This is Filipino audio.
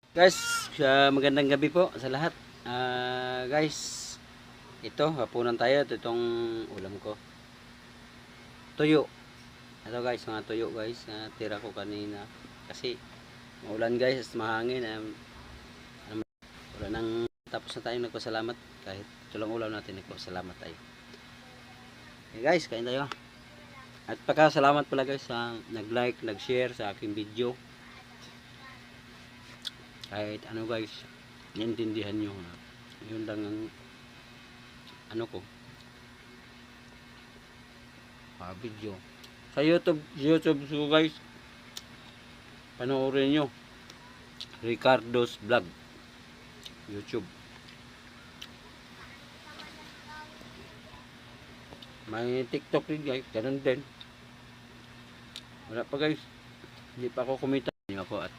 Guys, magandang gabi po sa lahat. Guys, ito, hapunan tayo. Ito itong ulam ko. Tuyo. Ito guys, mga tuyo guys. Tira ko kanina. Kasi, maulan guys, mahangin. Wala nang tapos na tayo nagpasalamat. Kahit ito lang ulam natin, nagpasalamat tayo. Okay guys, kain tayo. At pagkasalamat pala guys sa nag-like, nag-share sa aking video. Kahit ano guys, naiintindihan nyo. Yun lang ang ano ko, video. Sa YouTube so guys, panoorin nyo. Ricardo's Vlog. YouTube. May TikTok din guys, ganun din. Wala pa guys. Hindi pa ako kumita. Hindi ako at